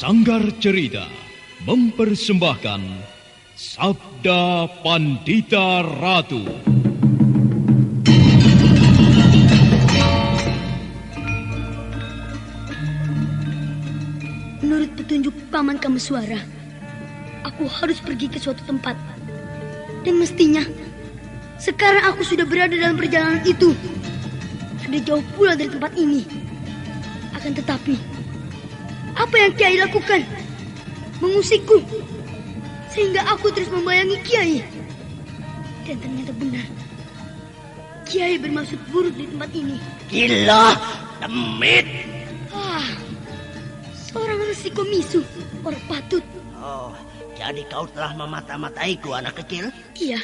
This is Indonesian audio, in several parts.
Sanggar Cerita mempersembahkan Sabda Pandita Ratu. Menurut petunjuk Paman Kameswara, aku harus pergi ke suatu tempat. Dan mestinya, sekarang aku sudah berada dalam perjalanan itu. Ada jauh pula dari tempat ini. Akan tetapi, apa yang Kiai lakukan? Mengusikku, sehingga aku terus membayangi Kiai. Dan ternyata benar, Kiai bermaksud buruk di tempat ini. Gila, demit. Seorang resiko misu, orang patut. Oh, jadi kau telah memata-mataiku, anak kecil? Iya.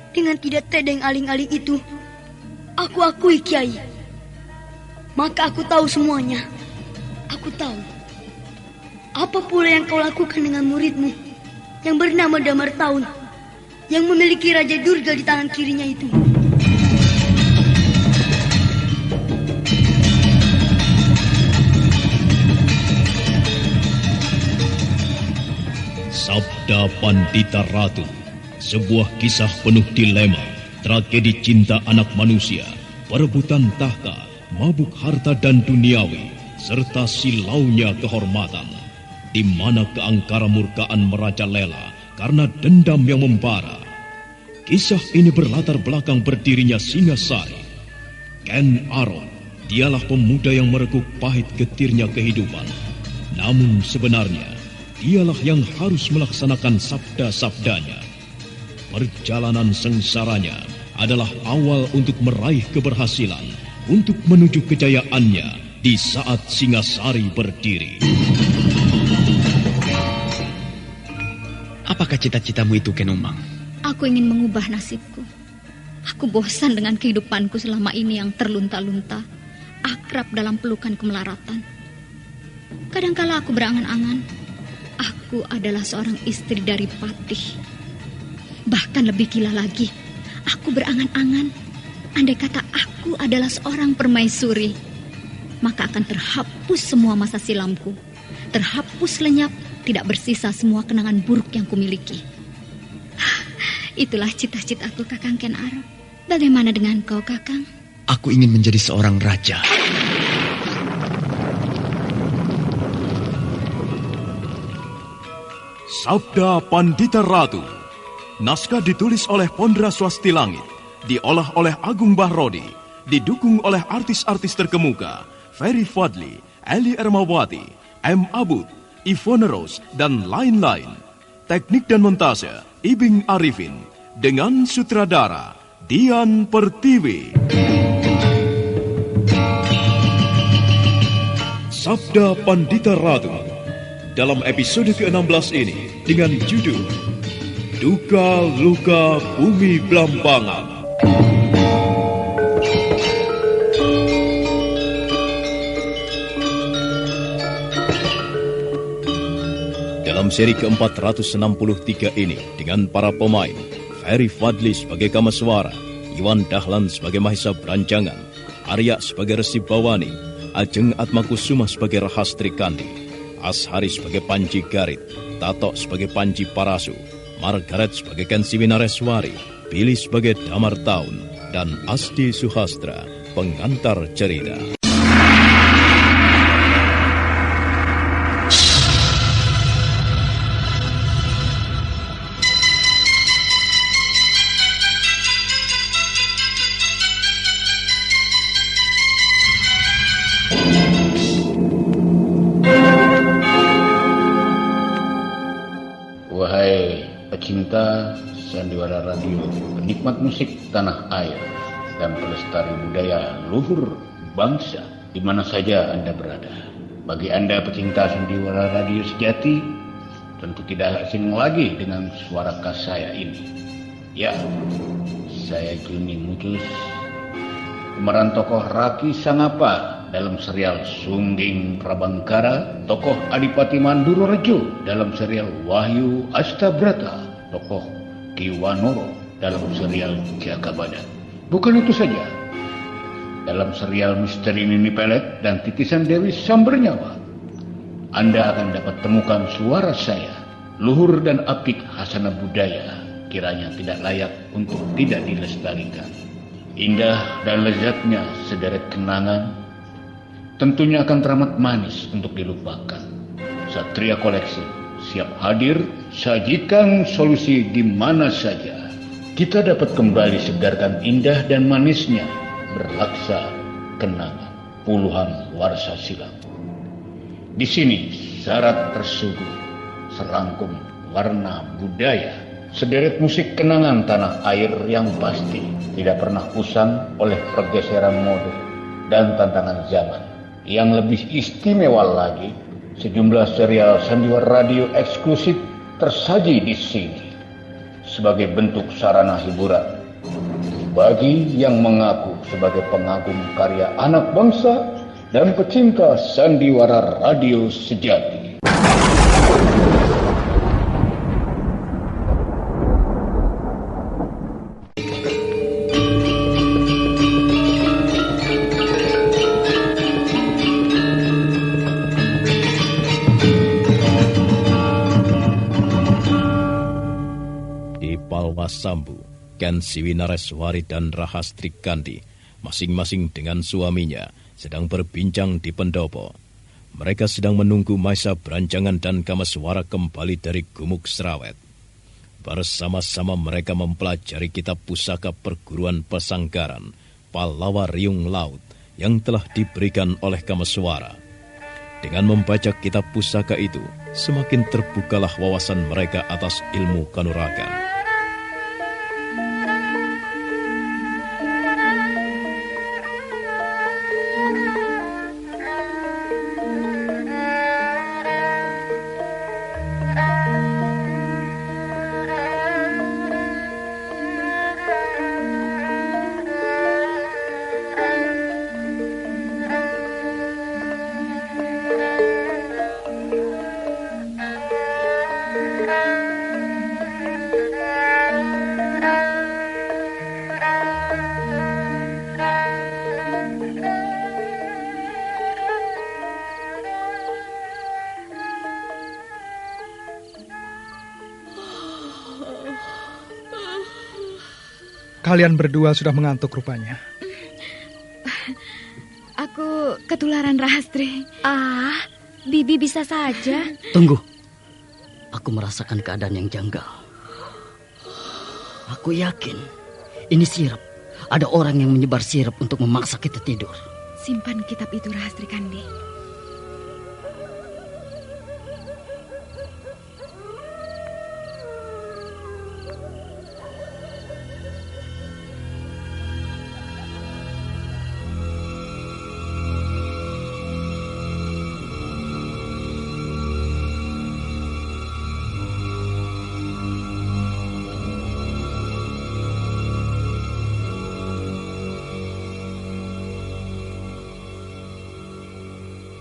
Dengan tidak tedeng aling-aling itu, aku akui Kiai. Maka aku tahu semuanya. Aku tahu. Apa pula yang kau lakukan dengan muridmu yang bernama Damar Taun, yang memiliki Raja Durga di tangan kirinya itu? Sabda Pandita Ratu, sebuah kisah penuh dilema, tragedi cinta anak manusia, perebutan tahta, mabuk harta dan duniawi, serta silaunya kehormatan, di mana keangkara murkaan merajalela karena dendam yang membara. Kisah ini berlatar belakang berdirinya Singasari. Ken Arok, dialah pemuda yang merekuk pahit getirnya kehidupan. Namun sebenarnya, dialah yang harus melaksanakan sabda-sabdanya. Perjalanan sengsaranya adalah awal untuk meraih keberhasilan, untuk menuju kejayaannya di saat Singasari berdiri. Apakah cita-citamu itu, Ken Umang? Aku ingin mengubah nasibku. Aku bosan dengan kehidupanku selama ini yang terlunta-lunta, akrab dalam pelukan kemelaratan. Kadangkala aku berangan-angan, aku adalah seorang istri dari Patih. Bahkan lebih gila lagi, aku berangan-angan, andai kata aku adalah seorang permaisuri, maka akan terhapus semua masa silamku. Terhapus lenyap, tidak bersisa semua kenangan buruk yang kumiliki. Itulah cita-citaku, Kakang Ken Arok. Bagaimana dengan kau, Kakang? Aku ingin menjadi seorang raja. Sabda Pandita Ratu. Naskah ditulis oleh Pondra Swasti Langit, diolah oleh Agung Bahrodi, didukung oleh artis-artis terkemuka Ferry Fadli, Eli Ermawati, M. Abud, Ivone Rose, dan lain-lain. Teknik dan montase Ibing Arifin, dengan sutradara Dian Pertiwi. Sabda Pandita Ratu dalam episode ke-16 ini dengan judul Duka Luka Bumi Blambangan. Dalam seri ke-463 ini dengan para pemain Ferry Fadli sebagai Kameswara, Iwan Dahlan sebagai Mahesa Branjangan, Arya sebagai Resi Bawani, Ajeng Atmakusuma sebagai Rahastri Kandi, Ashari sebagai Panji Garit, Tato sebagai Panji Parasu, Margaret sebagai Kensi Winareswari, Billy sebagai Damar Taun, dan Asti Suhastra, pengantar cerita. Pecinta Sandiwara Radio, penikmat musik tanah air, dan pelestari budaya luhur bangsa di mana saja Anda berada. Bagi Anda pecinta Sandiwara Radio sejati, tentu tidak asing lagi dengan suara khas saya ini. Ya, saya Juni Mucus, pemeran tokoh Raki Sangapa dalam serial Sungging Prabangkara, tokoh Adipati Mandurorejo dalam serial Wahyu Astabrata, tokoh Ki Wanoro dalam serial Jagabadan. Bukan itu saja, dalam serial Misteri Nini Pelet dan Titisan Dewi Sambernyawa, Anda akan dapat temukan suara saya, luhur dan apik khasana budaya, kiranya tidak layak untuk tidak dilestarikan. Indah dan lezatnya sederet kenangan, tentunya akan teramat manis untuk dilupakan. Satria Koleksi siap hadir, sajikan solusi di mana saja. Kita dapat kembali segarkan indah dan manisnya berlaksa kenangan puluhan warsa silam. Di sini syarat tersuguh serangkum warna budaya, sederet musik kenangan tanah air yang pasti tidak pernah usang oleh pergeseran mode dan tantangan zaman. Yang lebih istimewa lagi, sejumlah serial sandiwara radio eksklusif tersaji di sini sebagai bentuk sarana hiburan bagi yang mengaku sebagai pengagum karya anak bangsa dan pecinta sandiwara radio sejati. Di Palwasambu, Ken Siwi Nareswari dan Rahastri Kandi, masing-masing dengan suaminya, sedang berbincang di pendopo. Mereka sedang menunggu Maisa Branjangan dan Kameswara kembali dari Gumuk Serawet. Bersama-sama mereka mempelajari kitab pusaka perguruan pesanggaran Pallawa Riung Laut yang telah diberikan oleh Kameswara. Dengan membaca kitab pusaka itu, semakin terbukalah wawasan mereka atas ilmu kanuragan. Kalian berdua sudah mengantuk rupanya. Aku ketularan Rahastri. Bibi bisa saja. Tunggu. Aku merasakan keadaan yang janggal. Aku yakin ini sirap. Ada orang yang menyebar sirap untuk memaksa kita tidur. Simpan kitab itu, Rahastri Kandi.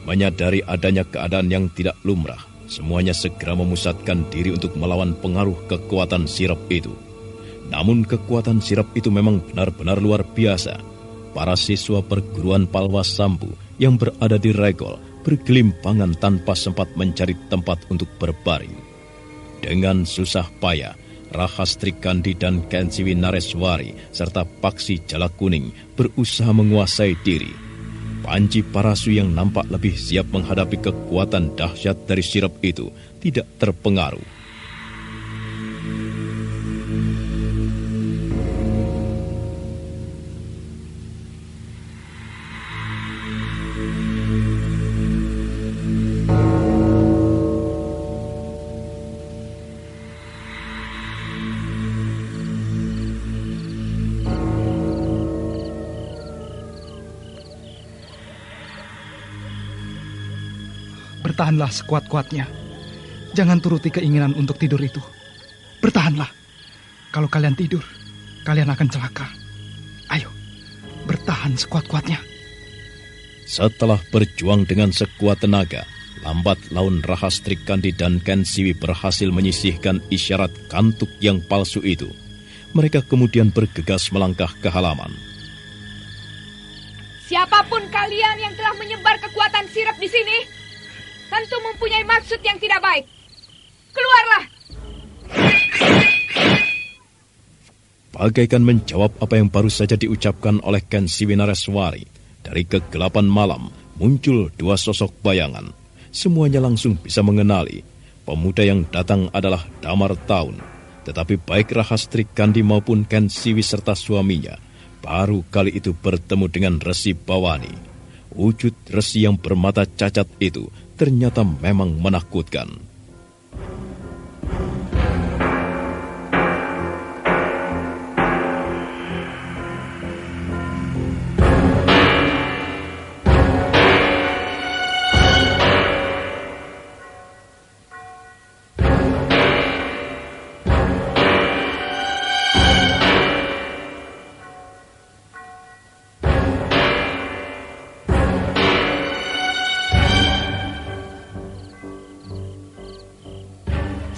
Menyadari adanya keadaan yang tidak lumrah, semuanya segera memusatkan diri untuk melawan pengaruh kekuatan sirap itu. Namun kekuatan sirap itu memang benar-benar luar biasa. Para siswa perguruan Palwasambu yang berada di Regol bergelimpangan tanpa sempat mencari tempat untuk berbaring. Dengan susah payah, Rahastri Kandi dan Ken Siwi Nareswari serta Paksi Jala Kuning berusaha menguasai diri. Panji Parasu yang nampak lebih siap menghadapi kekuatan dahsyat dari sirap itu tidak terpengaruh. Bertahanlah sekuat-kuatnya. Jangan turuti keinginan untuk tidur itu. Bertahanlah. Kalau kalian tidur, kalian akan celaka. Ayo, bertahan sekuat-kuatnya. Setelah berjuang dengan sekuat tenaga, lambat laun Rahastri Kandi dan Ken Siwi berhasil menyisihkan isyarat kantuk yang palsu itu. Mereka kemudian bergegas melangkah ke halaman. Siapapun kalian yang telah menyebar kekuatan sirap di sini, tentu mempunyai maksud yang tidak baik. Keluarlah! Bagaikan menjawab apa yang baru saja diucapkan oleh Ken Siwinareswari, dari kegelapan malam muncul dua sosok bayangan. Semuanya langsung bisa mengenali pemuda yang datang adalah Damar Taun. Tetapi baik Rahastri Kandi maupun Ken Siwi serta suaminya baru kali itu bertemu dengan Resi Bawani. Wujud Resi yang bermata cacat itu ternyata memang menakutkan.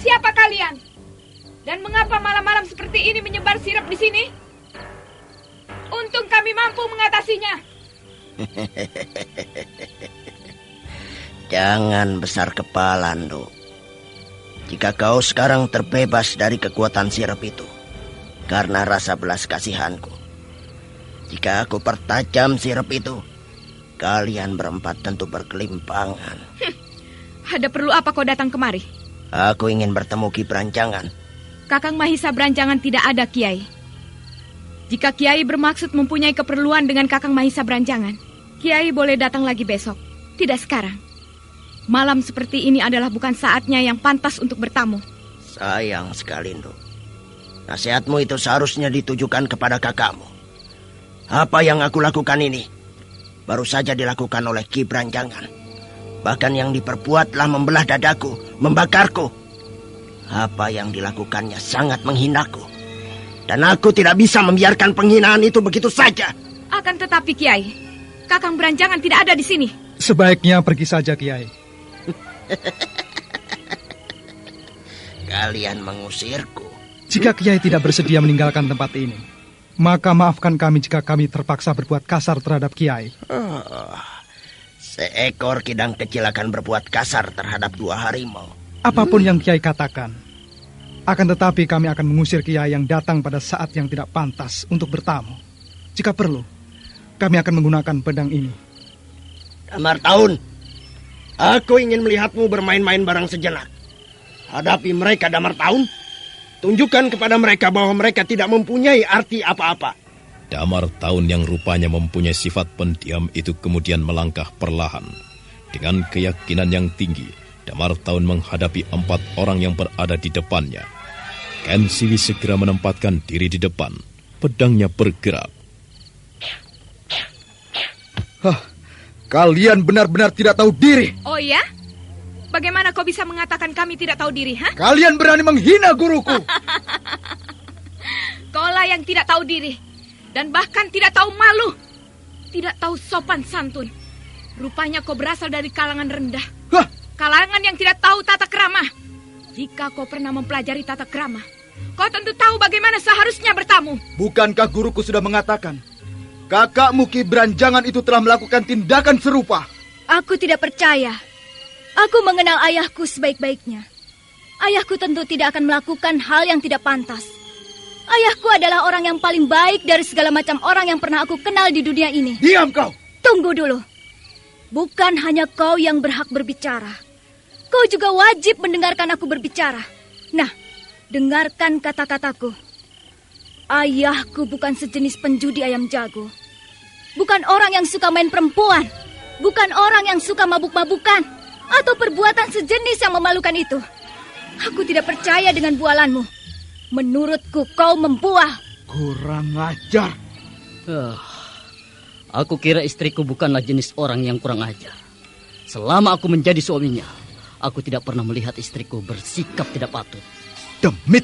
Siapa kalian? Dan mengapa malam-malam seperti ini menyebar sirap di sini? Untung kami mampu mengatasinya. Jangan besar kepala, Nduk. Jika kau sekarang terbebas dari kekuatan sirap itu, karena rasa belas kasihanku. Jika aku pertajam sirap itu, kalian berempat tentu berkelimpangan. Ada perlu apa kau datang kemari? Aku ingin bertemu Ki Branjangan. Kakang Mahisa Branjangan tidak ada, Kiai. Jika Kiai bermaksud mempunyai keperluan dengan Kakang Mahisa Branjangan, Kiai boleh datang lagi besok, tidak sekarang. Malam seperti ini adalah bukan saatnya yang pantas untuk bertamu. Sayang sekali, Nduk. Nasihatmu itu seharusnya ditujukan kepada kakakmu. Apa yang aku lakukan ini baru saja dilakukan oleh Ki Branjangan. Bahkan yang diperbuat telah membelah dadaku, membakarku. Apa yang dilakukannya sangat menghinaku. Dan aku tidak bisa membiarkan penghinaan itu begitu saja. Akan tetapi, Kiai, Kakang Branjangan tidak ada di sini. Sebaiknya pergi saja, Kiai. Kalian mengusirku. Jika Kiai tidak bersedia meninggalkan tempat ini, maka maafkan kami jika kami terpaksa berbuat kasar terhadap Kiai. Seekor kidang kecil akan berbuat kasar terhadap dua harimau. Apapun yang Kiai katakan, akan tetapi kami akan mengusir Kiai yang datang pada saat yang tidak pantas untuk bertamu. Jika perlu, kami akan menggunakan pedang ini. Damar Taun, aku ingin melihatmu bermain-main barang sejenak. Hadapi mereka, Damar Taun. Tunjukkan kepada mereka bahwa mereka tidak mempunyai arti apa-apa. Damar Taun yang rupanya mempunyai sifat pendiam itu kemudian melangkah perlahan. Dengan keyakinan yang tinggi, Damar Taun menghadapi 4 orang yang berada di depannya. Ken Siwi segera menempatkan diri di depan. Pedangnya bergerak. Kalian benar-benar tidak tahu diri. Oh ya? Bagaimana kau bisa mengatakan kami tidak tahu diri, ha? Kalian berani menghina guruku. Kaulah yang tidak tahu diri. Dan bahkan tidak tahu malu. Tidak tahu sopan santun. Rupanya kau berasal dari kalangan rendah. Kalangan yang tidak tahu tata krama. Jika kau pernah mempelajari tata krama, kau tentu tahu bagaimana seharusnya bertamu. Bukankah guruku sudah mengatakan kakakmu Ki Branjangan itu telah melakukan tindakan serupa? Aku tidak percaya. Aku mengenal ayahku sebaik-baiknya. Ayahku tentu tidak akan melakukan hal yang tidak pantas. Ayahku adalah orang yang paling baik dari segala macam orang yang pernah aku kenal di dunia ini. Diam kau! Tunggu dulu. Bukan hanya kau yang berhak berbicara. Kau juga wajib mendengarkan aku berbicara. Nah, dengarkan kata-kataku. Ayahku bukan sejenis penjudi ayam jago. Bukan orang yang suka main perempuan. Bukan orang yang suka mabuk-mabukan. Atau perbuatan sejenis yang memalukan itu. Aku tidak percaya dengan bualanmu. Menurutku kau membual. Kurang ajar. Aku kira istriku bukanlah jenis orang yang kurang ajar. Selama aku menjadi suaminya, aku tidak pernah melihat istriku bersikap tidak patut. Demit!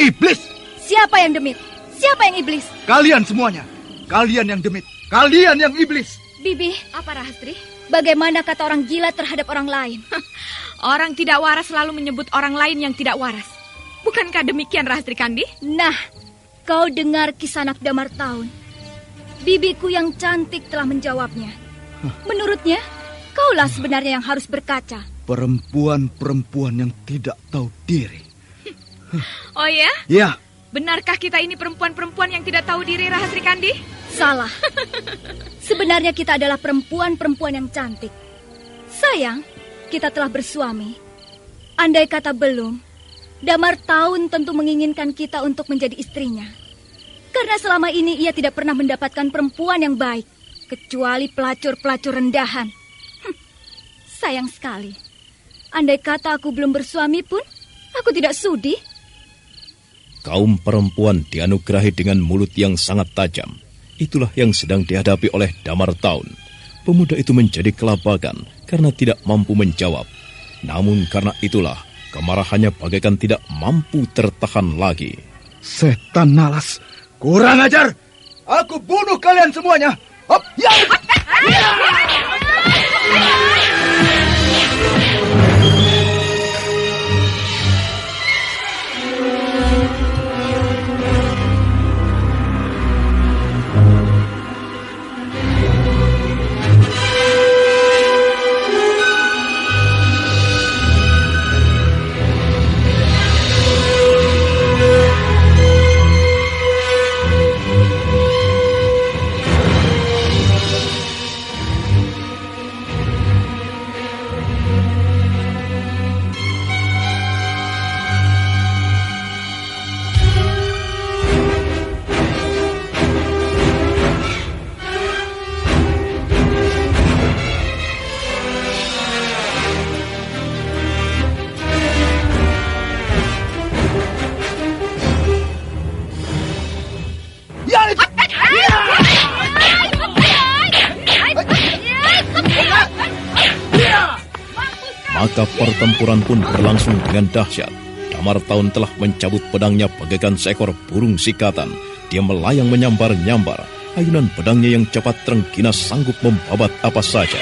Iblis! Siapa yang demit? Siapa yang iblis? Kalian semuanya. Kalian yang demit. Kalian yang iblis. Bibi, apa Rahastri? Bagaimana kata orang gila terhadap orang lain? Orang tidak waras selalu menyebut orang lain yang tidak waras. Bukankah demikian, Rahastri Kandi? Nah, kau dengar kisah anak Damar Taun. Bibiku yang cantik telah menjawabnya. Menurutnya, kaulah sebenarnya yang harus berkaca. Perempuan-perempuan yang tidak tahu diri. Oh ya? Ya. Benarkah kita ini perempuan-perempuan yang tidak tahu diri, Rahasri Kandi? Salah. Sebenarnya kita adalah perempuan-perempuan yang cantik. Sayang, kita telah bersuami. Andai kata belum, Damar Taun tentu menginginkan kita untuk menjadi istrinya. Karena selama ini ia tidak pernah mendapatkan perempuan yang baik, kecuali pelacur-pelacur rendahan. Sayang sekali. Andai kata aku belum bersuami pun, aku tidak sudi. Kaum perempuan dianugerahi dengan mulut yang sangat tajam. Itulah yang sedang dihadapi oleh Damar Taun. Pemuda itu menjadi kelabakan karena tidak mampu menjawab. Namun karena itulah, kemarahannya bagaikan tidak mampu tertahan lagi. Setan nalas, kurang ajar! Aku bunuh kalian semuanya! Hop, ya! Maka pertempuran pun berlangsung dengan dahsyat. Damar Taun telah mencabut pedangnya bagaikan seekor burung sikatan. Dia melayang menyambar-nyambar. Ayunan pedangnya yang cepat terengginas sanggup membabat apa saja.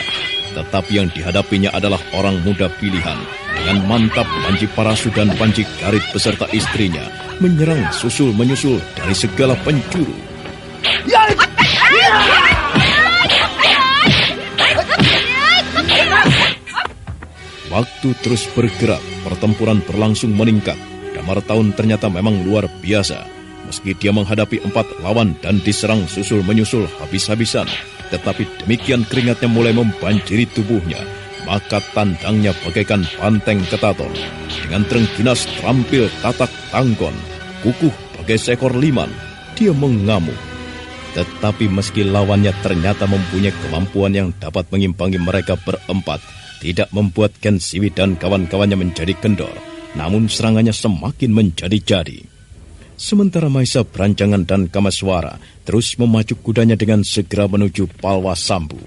Tetapi yang dihadapinya adalah orang muda pilihan. Dengan mantap panji parasu dan panji garit beserta istrinya menyerang susul-menyusul dari segala penjuru. Waktu terus bergerak, pertempuran berlangsung meningkat. Damar Taun ternyata memang luar biasa. Meski dia menghadapi 4 lawan dan diserang susul-menyusul habis-habisan, tetapi demikian keringatnya mulai membanjiri tubuhnya. Maka tandangnya bagaikan banteng ketaton. Dengan terengginas terampil tatak tanggon, kukuh bagai seekor liman, dia mengamuk. Tetapi meski lawannya ternyata mempunyai kemampuan yang dapat mengimbangi mereka berempat, tidak membuat Ken Siwi dan kawan-kawannya menjadi kendor, namun serangannya semakin menjadi-jadi. Sementara Maisa Beranjangan dan Kamaswara terus memacu kudanya dengan segera menuju Palwa Sambu.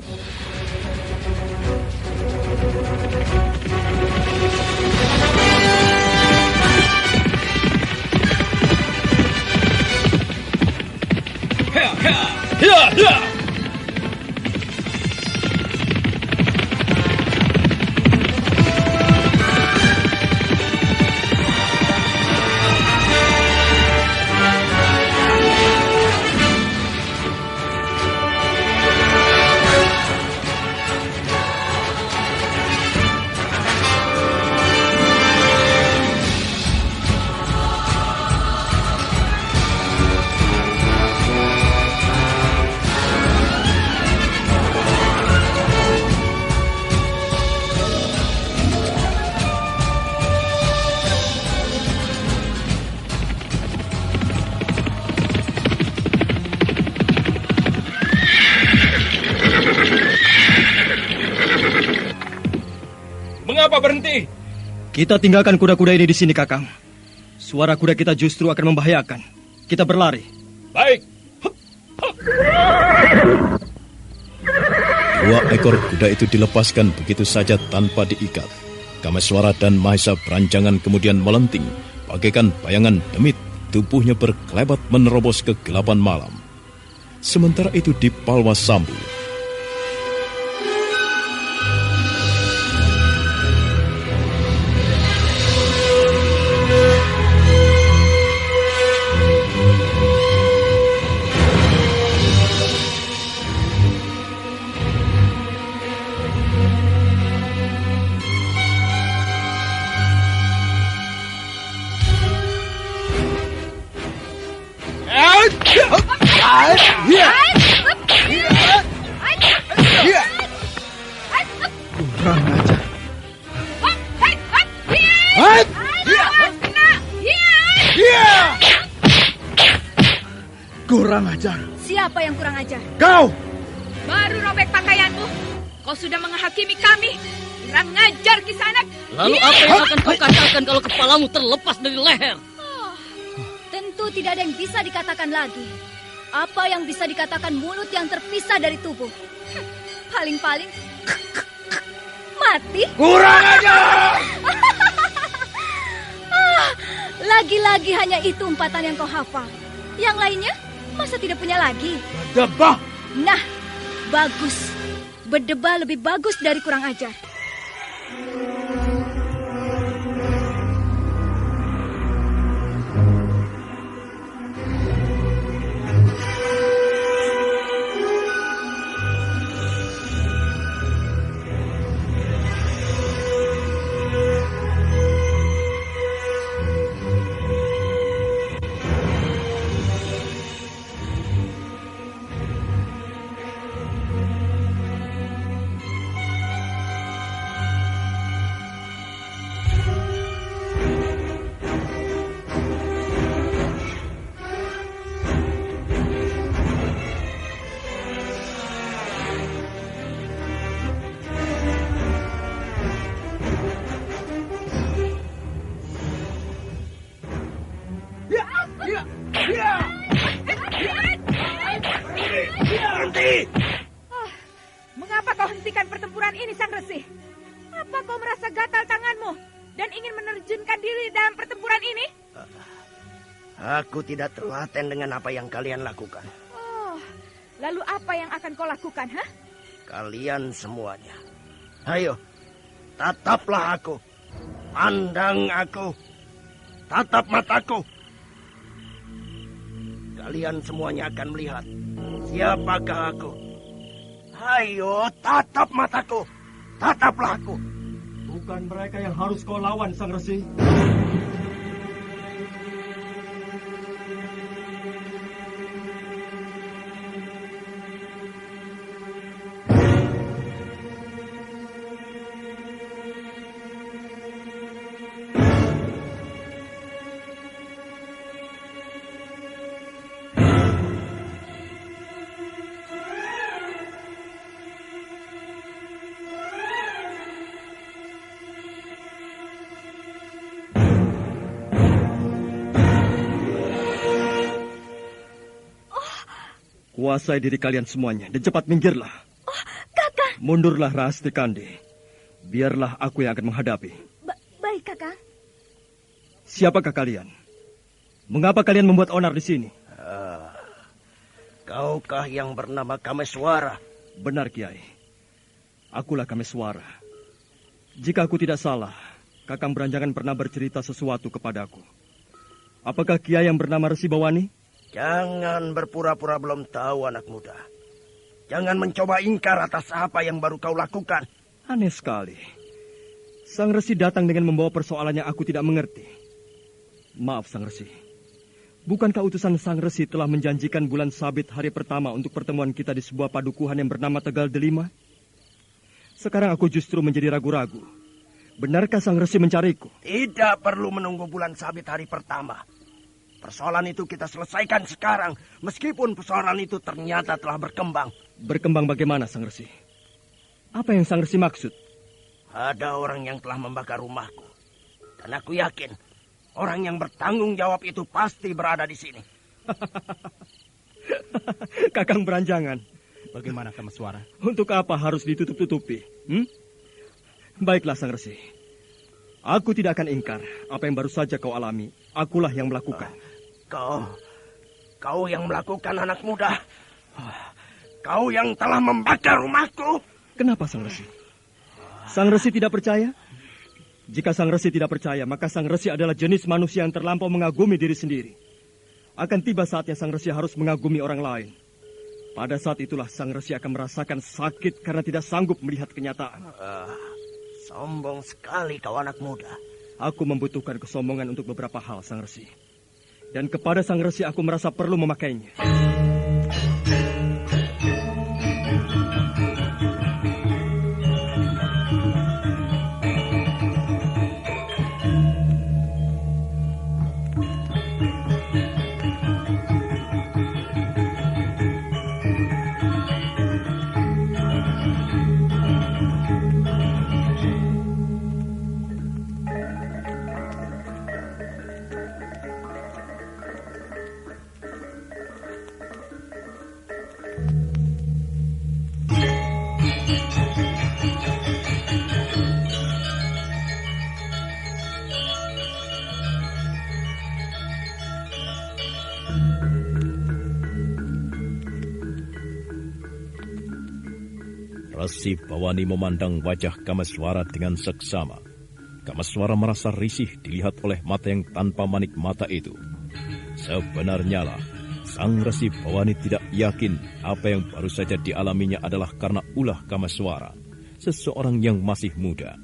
Mengapa berhenti? Kita tinggalkan kuda-kuda ini di sini, Kakang. Suara kuda kita justru akan membahayakan. Kita berlari. Baik. 2 ekor kuda itu dilepaskan begitu saja tanpa diikat. Kamaswara dan Mahesa Beranjangan kemudian melenting, bagaikan bayangan demit, tubuhnya berkelebat menerobos kegelapan malam. Sementara itu di Palwa Sambu, Kurang ajar. Kurang ajar. Siapa yang kurang ajar? Kau! Baru robek pakaianmu. Kau sudah menghakimi kami. Kurang ngajar, Kisanak. Lalu apa yang akan kau katakan kalau kepalamu terlepas dari leher? Tentu tidak ada yang bisa dikatakan lagi. Apa yang bisa dikatakan mulut yang terpisah dari tubuh? Paling-paling mati. Kurang ajar! Lagi-lagi hanya itu umpatan yang kau hafal. Yang lainnya masa tidak punya lagi? Berdebah. Nah, bagus. Berdebah lebih bagus dari kurang ajar. Mengapa kau hentikan pertempuran ini, Sang Resi? Apa kau merasa gatal tanganmu dan ingin menerjunkan diri dalam pertempuran ini? Aku tidak telaten dengan apa yang kalian lakukan. Oh, lalu apa yang akan kau lakukan, ha? Kalian semuanya. Ayo, tataplah aku. Pandang aku. Tatap mataku. Kalian semuanya akan melihat siapakah aku. Ayo, tatap mataku. Tataplah aku. Bukan mereka yang harus kau lawan, Sang Resi. Kuasai diri kalian semuanya dan cepat minggirlah. Oh, Kakang. Mundurlah, Rahasti Kandi. Biarlah aku yang akan menghadapi. Baik, Kakang. Siapakah kalian? Mengapa kalian membuat onar di sini? Kaukah yang bernama Kameswara? Benar, Kiai. Akulah Kameswara. Jika aku tidak salah, Kakang Beranjangan pernah bercerita sesuatu kepadaku. Apakah Kiai yang bernama Resi Bawani? Jangan berpura-pura belum tahu, anak muda. Jangan mencoba ingkar atas apa yang baru kau lakukan. Aneh sekali. Sang Resi datang dengan membawa persoalan yang aku tidak mengerti. Maaf, Sang Resi. Bukankah utusan Sang Resi telah menjanjikan bulan sabit hari pertama untuk pertemuan kita di sebuah padukuhan yang bernama Tegal Delima? Sekarang aku justru menjadi ragu-ragu. Benarkah Sang Resi mencariku? Tidak perlu menunggu bulan sabit hari pertama. Persoalan itu kita selesaikan sekarang, meskipun persoalan itu ternyata telah berkembang. Berkembang bagaimana, Sang Resi? Apa yang Sang Resi maksud? Ada orang yang telah membakar rumahku. Dan aku yakin, orang yang bertanggung jawab itu pasti berada di sini. Kakang Beranjangan. Bagaimana, Kameswara? Untuk apa harus ditutup-tutupi? Baiklah, Sang Resi. Aku tidak akan ingkar apa yang baru saja kau alami. Akulah yang melakukan. Kau yang melakukan, anak muda. Kau yang telah membakar rumahku. Kenapa, Sang Resi? Sang Resi tidak percaya? Jika Sang Resi tidak percaya, maka Sang Resi adalah jenis manusia yang terlampau mengagumi diri sendiri. Akan tiba saatnya Sang Resi harus mengagumi orang lain. Pada saat itulah Sang Resi akan merasakan sakit karena tidak sanggup melihat kenyataan. Sombong sekali kau, anak muda. Aku membutuhkan kesombongan untuk beberapa hal, Sang Resi. Dan kepada sang resi aku merasa perlu memakainya. Resi Bawani memandang wajah Kameswara dengan seksama. Kameswara merasa risih dilihat oleh mata yang tanpa manik mata itu. Sebenarnya lah, sang Resi Bawani tidak yakin apa yang baru saja dialaminya adalah karena ulah Kameswara, seseorang yang masih muda.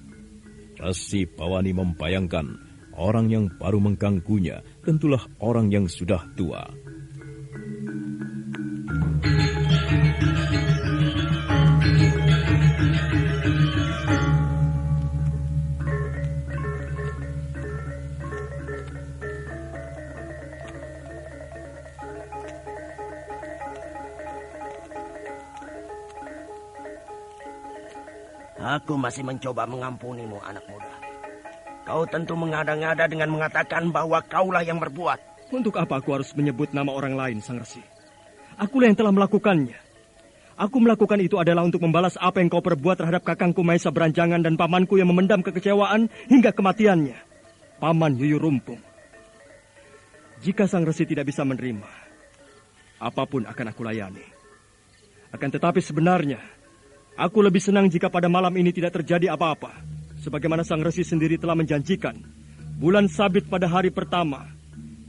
Resi Bawani membayangkan orang yang baru mengganggunya tentulah orang yang sudah tua. Aku masih mencoba mengampunimu, anak muda. Kau tentu mengada-ngada dengan mengatakan bahwa kaulah yang berbuat. Untuk apa aku harus menyebut nama orang lain, Sang Resi? Akulah yang telah melakukannya. Aku melakukan itu adalah untuk membalas apa yang kau perbuat terhadap kakangku Maesa Beranjangan dan pamanku yang memendam kekecewaan hingga kematiannya, Paman Yuyu Rumpung. Jika Sang Resi tidak bisa menerima, apapun akan aku layani. Akan tetapi sebenarnya, aku lebih senang jika pada malam ini tidak terjadi apa-apa. Sebagaimana Sang Resi sendiri telah menjanjikan, bulan sabit pada hari pertama,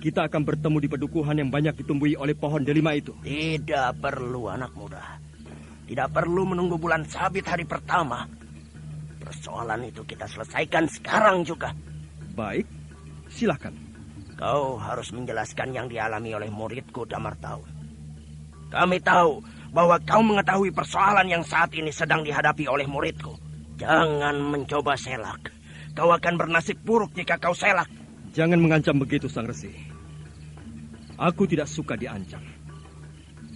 kita akan bertemu di pedukuhan yang banyak ditumbuhi oleh pohon delima itu. Tidak perlu, anak muda. Tidak perlu menunggu bulan sabit hari pertama. Persoalan itu kita selesaikan sekarang juga. Baik, silakan. Kau harus menjelaskan yang dialami oleh muridku Damartaun. Kami tahu bahwa kau mengetahui persoalan yang saat ini sedang dihadapi oleh muridku. Jangan mencoba selak. Kau akan bernasib buruk jika kau selak. Jangan mengancam begitu, Sang Resi. Aku tidak suka diancam.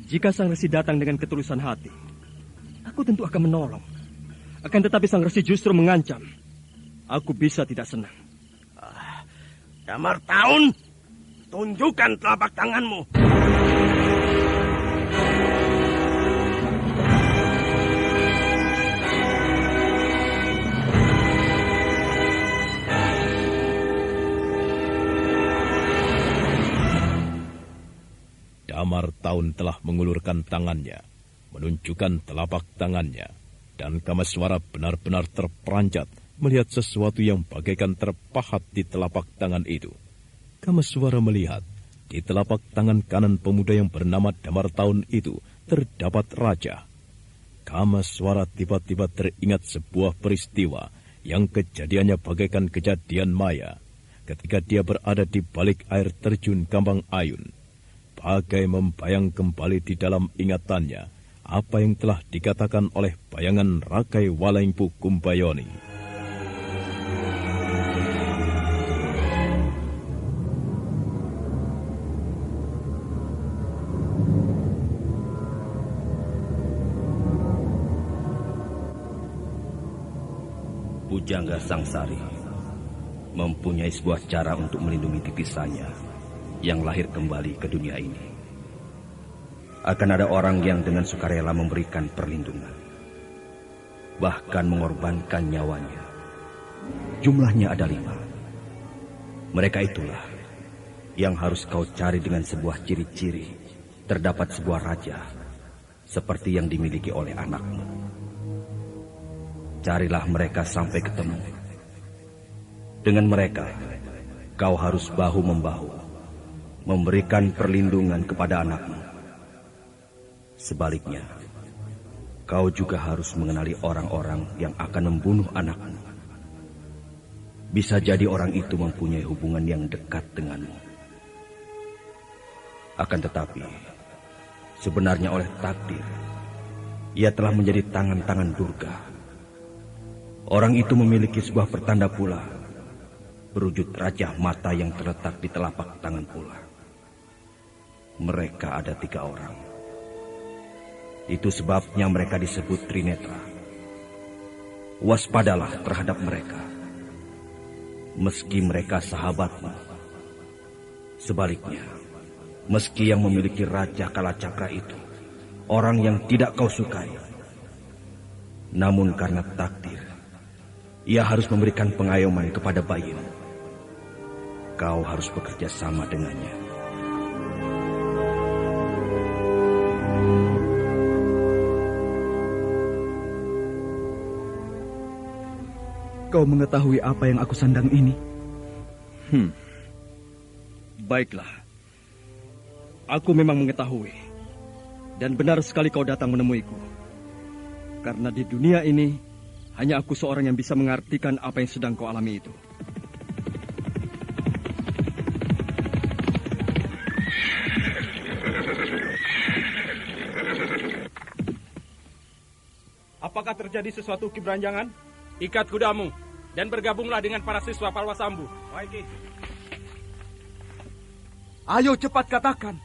Jika Sang Resi datang dengan ketulusan hati, aku tentu akan menolong. Akan tetapi Sang Resi justru mengancam. Aku bisa tidak senang. Damartaun, tunjukkan telapak tanganmu. Damartaun telah mengulurkan tangannya, menunjukkan telapak tangannya, dan Kameswara benar-benar terperanjat melihat sesuatu yang bagaikan terpahat di telapak tangan itu. Kameswara melihat di telapak tangan kanan pemuda yang bernama Damartaun itu terdapat raja. Kameswara tiba-tiba teringat sebuah peristiwa yang kejadiannya bagaikan kejadian maya ketika dia berada di balik air terjun Kambang Ayun. Bagai membayang kembali di dalam ingatannya apa yang telah dikatakan oleh bayangan Rakai Walengpu Kumbayoni. Pujangga Sangsari mempunyai sebuah cara untuk melindungi tipisanya yang lahir kembali ke dunia ini. Akan ada orang yang dengan sukarela memberikan perlindungan, bahkan mengorbankan nyawanya. Jumlahnya ada 5. Mereka itulah yang harus kau cari dengan sebuah ciri-ciri terdapat sebuah raja seperti yang dimiliki oleh anakmu. Carilah mereka sampai ketemu. Dengan mereka, kau harus bahu-membahu memberikan perlindungan kepada anakmu. Sebaliknya, kau juga harus mengenali orang-orang yang akan membunuh anakmu. Bisa jadi orang itu mempunyai hubungan yang dekat denganmu. Akan tetapi, sebenarnya oleh takdir, ia telah menjadi tangan-tangan Durga. Orang itu memiliki sebuah pertanda pula, berwujud rajah mata yang terletak di telapak tangan pula. Mereka ada 3 orang. Itu sebabnya mereka disebut Trinetra. Waspadalah terhadap mereka. Meski mereka sahabatmu. Sebaliknya, meski yang memiliki Raja Kalacakra itu orang yang tidak kau sukai, namun karena takdir, ia harus memberikan pengayoman kepada Bayin. Kau harus bekerja sama dengannya. Kau mengetahui apa yang aku sandang ini? Baiklah. Aku memang mengetahui. Dan benar sekali kau datang menemuiku. Karena di dunia ini, hanya aku seorang yang bisa mengartikan apa yang sedang kau alami itu. Apakah terjadi sesuatu Ki Branjangan? Ikat kudamu dan bergabunglah dengan para siswa Palwasambu. Baik, Ki. Ayo cepat katakan.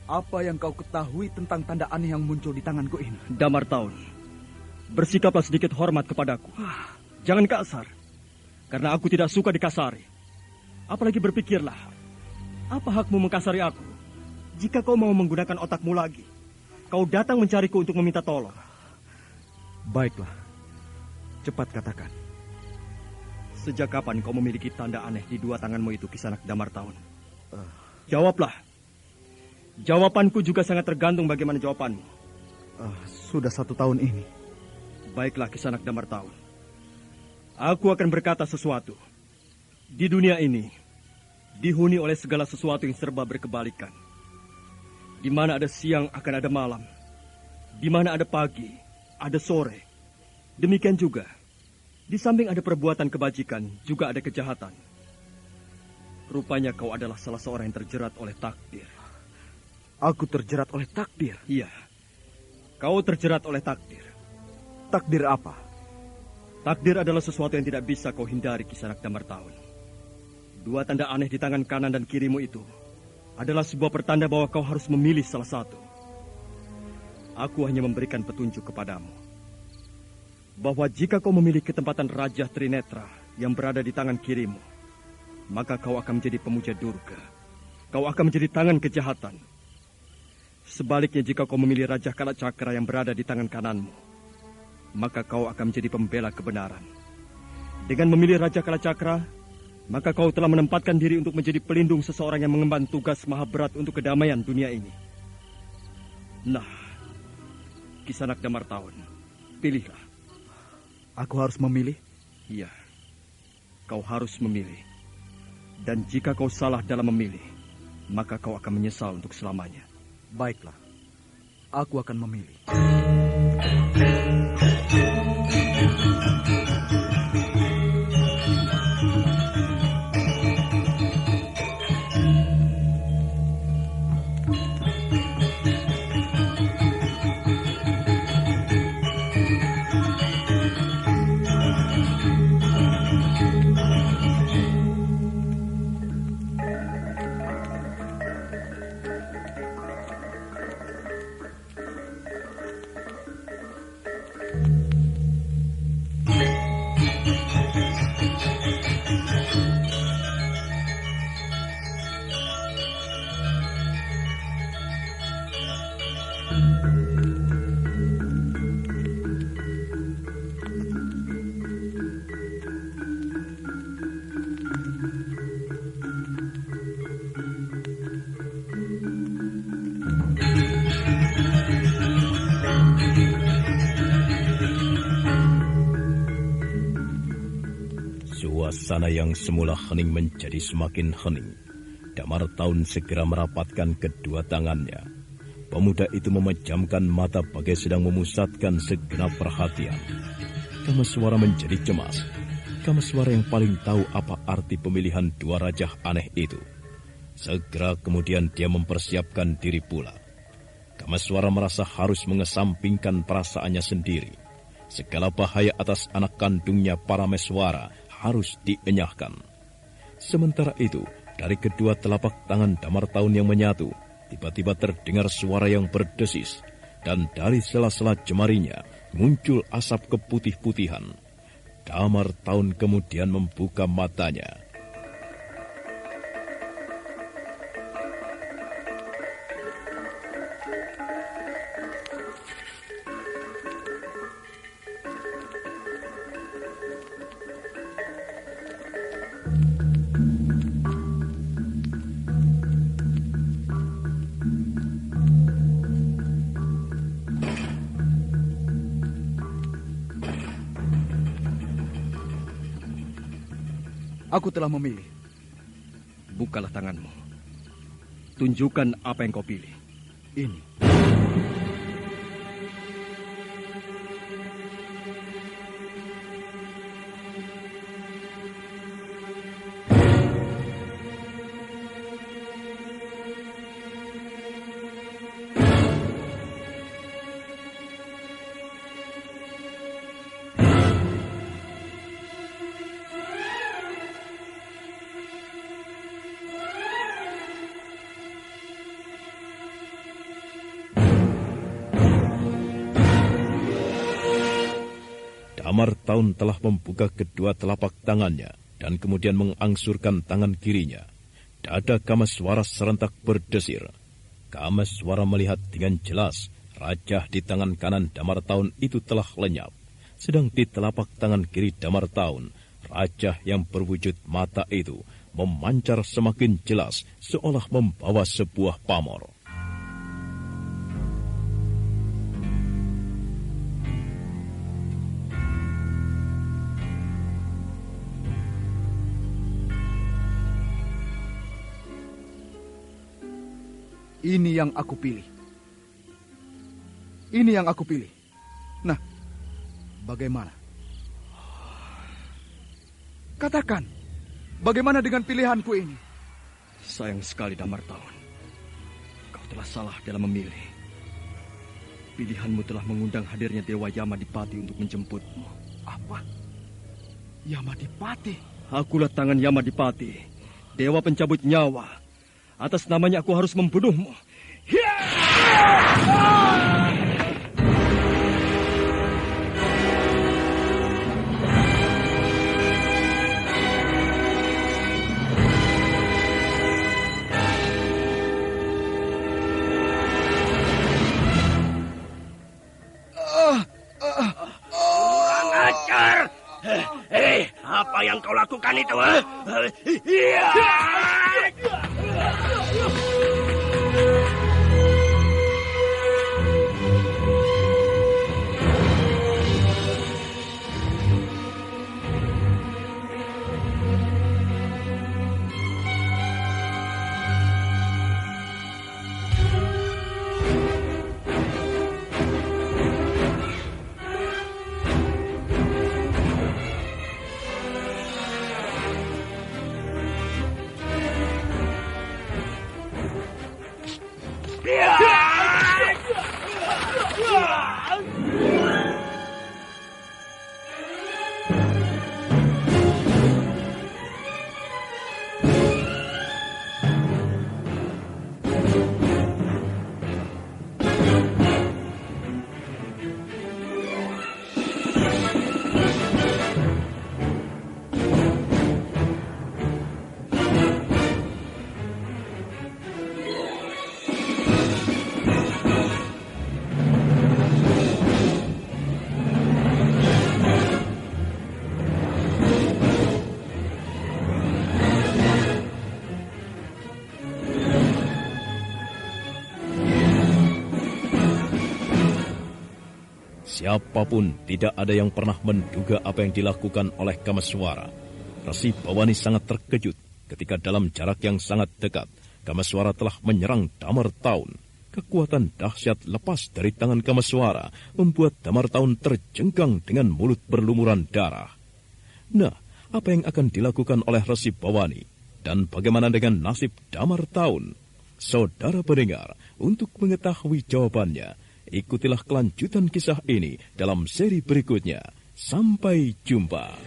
Apa yang kau ketahui tentang tanda aneh yang muncul di tanganku ini? Damar Taun, bersikaplah sedikit hormat kepadaku. Jangan kasar, karena aku tidak suka dikasari. Apalagi berpikirlah, apa hakmu mengkasari aku? Jika kau mau menggunakan otakmu lagi, kau datang mencariku untuk meminta tolong. Baiklah, cepat katakan. Sejak kapan kau memiliki tanda aneh di 2 tanganmu itu, Kisanak Damar Taun? Jawablah. Jawabanku juga sangat tergantung bagaimana jawabanmu. Sudah 1 tahun ini. Baiklah, Kisanak Damar Taun. Aku akan berkata sesuatu. Di dunia ini, dihuni oleh segala sesuatu yang serba berkebalikan. Di mana ada siang akan ada malam. Di mana ada pagi, ada sore. Demikian juga, di samping ada perbuatan kebajikan, juga ada kejahatan. Rupanya kau adalah salah seorang yang terjerat oleh takdir. Aku terjerat oleh takdir? Iya, kau terjerat oleh takdir. Takdir apa? Takdir adalah sesuatu yang tidak bisa kau hindari, Kisanak Damar Taun. 2 tanda aneh di tangan kanan dan kirimu itu adalah sebuah pertanda bahwa kau harus memilih salah satu. Aku hanya memberikan petunjuk kepadamu bahwa jika kau memilih ketempatan Raja Trinetra yang berada di tangan kirimu, maka kau akan menjadi pemuja Durga. Kau akan menjadi tangan kejahatan. Sebaliknya, jika kau memilih Raja Kalacakra yang berada di tangan kananmu, maka kau akan menjadi pembela kebenaran. Dengan memilih Raja Kalacakra, maka kau telah menempatkan diri untuk menjadi pelindung seseorang yang mengemban tugas maha berat untuk kedamaian dunia ini. Nah, Kisanak Damar Taun, pilihlah. Aku harus memilih? Iya, kau harus memilih. Dan jika kau salah dalam memilih, maka kau akan menyesal untuk selamanya. Baiklah, aku akan memilih. Suasana yang semula hening menjadi semakin hening. Damar Taun segera merapatkan kedua tangannya. Pemuda itu memejamkan mata bagai sedang memusatkan segenap perhatian. Kameswara menjadi cemas. Kameswara yang paling tahu apa arti pemilihan 2 raja aneh itu. Segera kemudian dia mempersiapkan diri pula. Kameswara merasa harus mengesampingkan perasaannya sendiri. Segala bahaya atas anak kandungnya Parameswara harus dienyahkan. Sementara itu, dari kedua telapak tangan Damartaun yang menyatu, tiba-tiba terdengar suara yang berdesis, dan dari sela-sela jemarinya muncul asap keputih-putihan. Damartaun kemudian membuka matanya. Aku telah memilih. Bukalah tanganmu. Tunjukkan apa yang kau pilih. Ini. Damartaun telah membuka kedua telapak tangannya dan kemudian mengangsurkan tangan kirinya. Dada Kameswara serentak berdesir. Kameswara melihat dengan jelas rajah di tangan kanan Damartaun itu telah lenyap. Sedang di telapak tangan kiri Damartaun, rajah yang berwujud mata itu memancar semakin jelas seolah membawa sebuah pamor. Ini yang aku pilih. Ini yang aku pilih. Nah, bagaimana? Katakan, bagaimana dengan pilihanku ini? Sayang sekali, Damartaun. Kau telah salah dalam memilih. Pilihanmu telah mengundang hadirnya Dewa Yamadipati untuk menjemputmu. Apa? Yamadipati? Akulah tangan Yamadipati, dewa pencabut nyawa. Atas namanya aku harus membunuhmu. Kurang ajar. Apa yang kau lakukan itu? Siapapun tidak ada yang pernah menduga apa yang dilakukan oleh Kameswara. Resi Bawani sangat terkejut ketika dalam jarak yang sangat dekat, Kameswara telah menyerang Damartaun. Kekuatan dahsyat lepas dari tangan Kameswara membuat Damartaun terjengkang dengan mulut berlumuran darah. Nah, apa yang akan dilakukan oleh Resi Bawani? Dan bagaimana dengan nasib Damar Taun? Saudara pendengar, untuk mengetahui jawabannya, ikutilah kelanjutan kisah ini dalam seri berikutnya. Sampai jumpa.